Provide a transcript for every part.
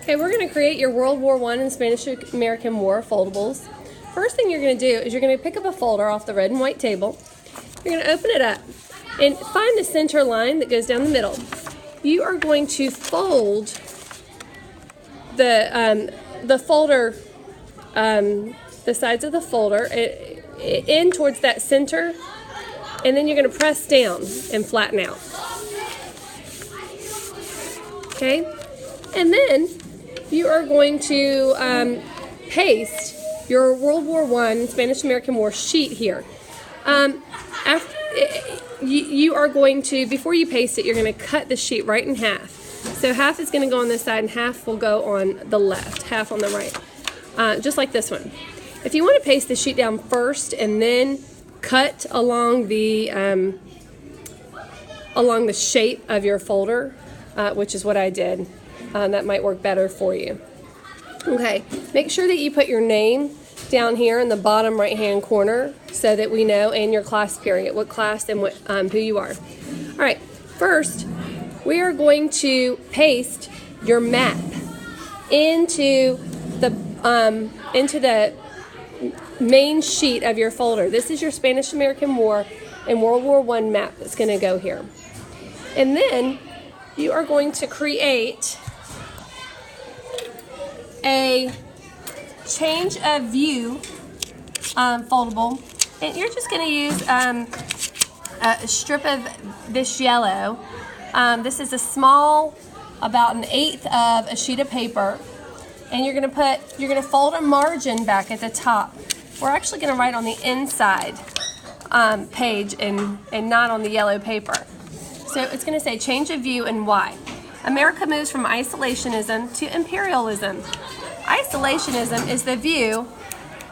Okay, we're going to create your World War I and Spanish-American War foldables. First thing you're going to do is you're going to pick up a folder off the red and white table. You're going to open it up and find the center line that goes down the middle. You are going to fold the folder, the sides of the folder in towards that center, and then you're going to press down and flatten out. Okay, and then you are going to paste your World War I Spanish-American War sheet here. You are going to, before you paste it, you're going to cut the sheet right in half. So half is going to go on this side and half will go on the left, half on the right, just like this one. If you want to paste the sheet down first and then cut along the shape of your folder, which is what I did, that might work better for you. Okay, make sure that you put your name down here in the bottom right hand corner so that we know, and your class period, what class and what who you are. All right, first we are going to paste your map into the main sheet of your folder. This is your Spanish-American War and World War I map that's going to go here. And then you are going to create a change of view foldable, and you're just going to use a strip of this yellow. This is a small, about 1/8 of a sheet of paper, and you're going to fold a margin back at the top. We're actually going to write on the inside page and not on the yellow paper. So it's going to say change of view and why. America moves from isolationism to imperialism. Isolationism is the view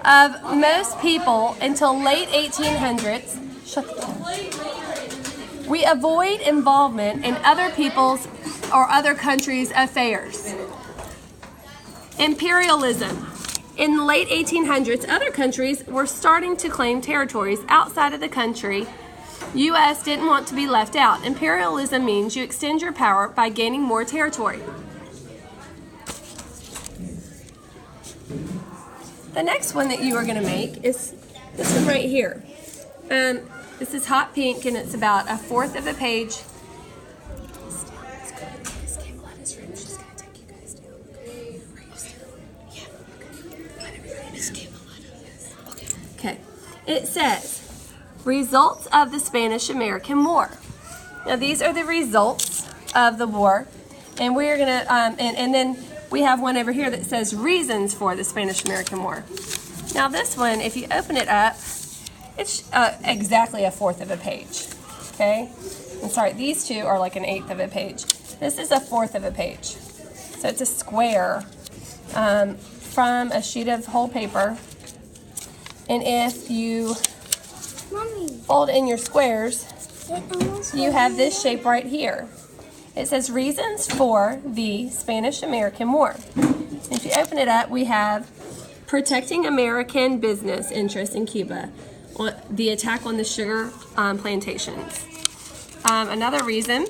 of most people until late 1800s. Shut the door. We avoid involvement in other people's or other countries' affairs. Imperialism. In the late 1800s, other countries were starting to claim territories outside of the country. U.S. didn't want to be left out. Imperialism means you extend your power by gaining more territory. The next one that you are going to make is this one right here. This is hot pink, and it's about 1/4 of a page. Okay. It says results of the Spanish-American War. Now these are the results of the war, and we're gonna and then we have one over here that says reasons for the Spanish-American War. Now this one, if you open it up, it's exactly 1/4 of a page. Okay, I'm sorry, these two are like 1/8 of a page. This is 1/4 of a page, so it's a square from a sheet of whole paper. And if you fold in your squares, you have this shape right here. It says reasons for the Spanish-American War. If you open it up, we have protecting American business interests in Cuba, the attack on the sugar plantations. Another reason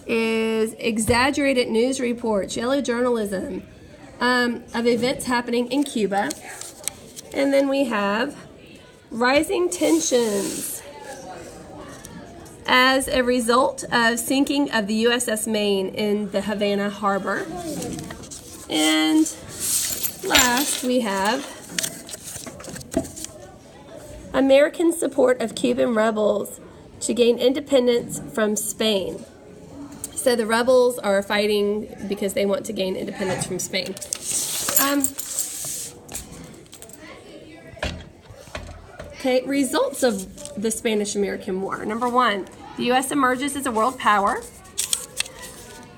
is exaggerated news reports, yellow journalism of events happening in Cuba. And then we have rising tensions as a result of sinking of the USS Maine in the Havana harbor. And last we have American support of Cuban rebels to gain independence from Spain. So the rebels are fighting because they want to gain independence from Spain. Okay, results of the Spanish-American War. Number 1, the U.S. emerges as a world power.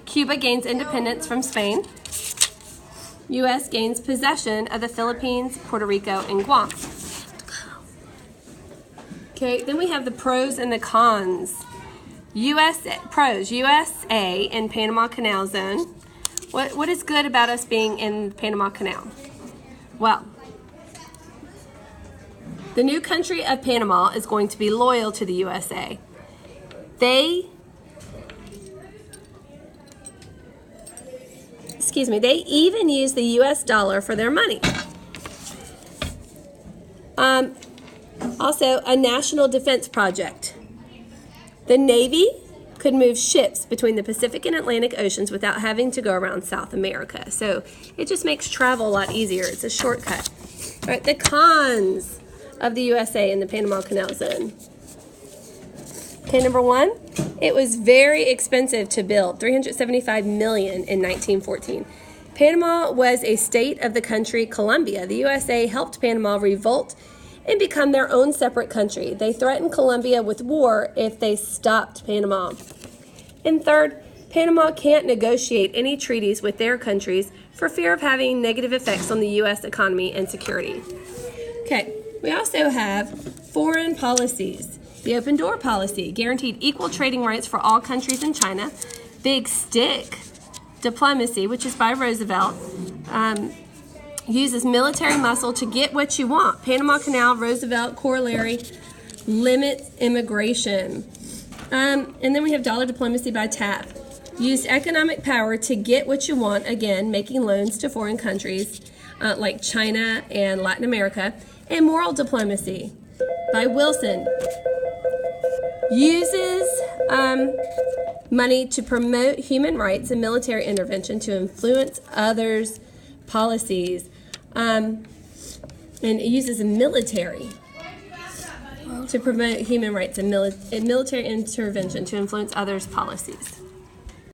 Cuba gains independence from Spain. U.S. gains possession of the Philippines, Puerto Rico, and Guam. Okay, then we have the pros and the cons. Pros, USA in Panama Canal Zone. What is good about us being in the Panama Canal? Well, the new country of Panama is going to be loyal to the USA. They even use the U.S. dollar for their money. Also, a national defense project. The Navy could move ships between the Pacific and Atlantic Oceans without having to go around South America. So it just makes travel a lot easier. It's a shortcut. All right, the cons of the USA in the Panama Canal Zone. Okay, number 1, it was very expensive to build, $375 million in 1914. Panama was a state of the country Colombia. The USA helped Panama revolt and become their own separate country. They threatened Colombia with war if they stopped Panama. And third, Panama can't negotiate any treaties with their countries for fear of having negative effects on the U.S. economy and security. Okay, we also have foreign policies. The open door policy guaranteed equal trading rights for all countries in China. Big stick diplomacy, which is by Roosevelt, uses military muscle to get what you want. Panama Canal, Roosevelt, corollary, limits immigration. And then we have dollar diplomacy by Taft. Used economic power to get what you want, again, making loans to foreign countries like China and Latin America. And moral diplomacy by Wilson. Uses money to promote human rights and military intervention to influence others' policies. And it uses a military to promote human rights and military intervention to influence others' policies.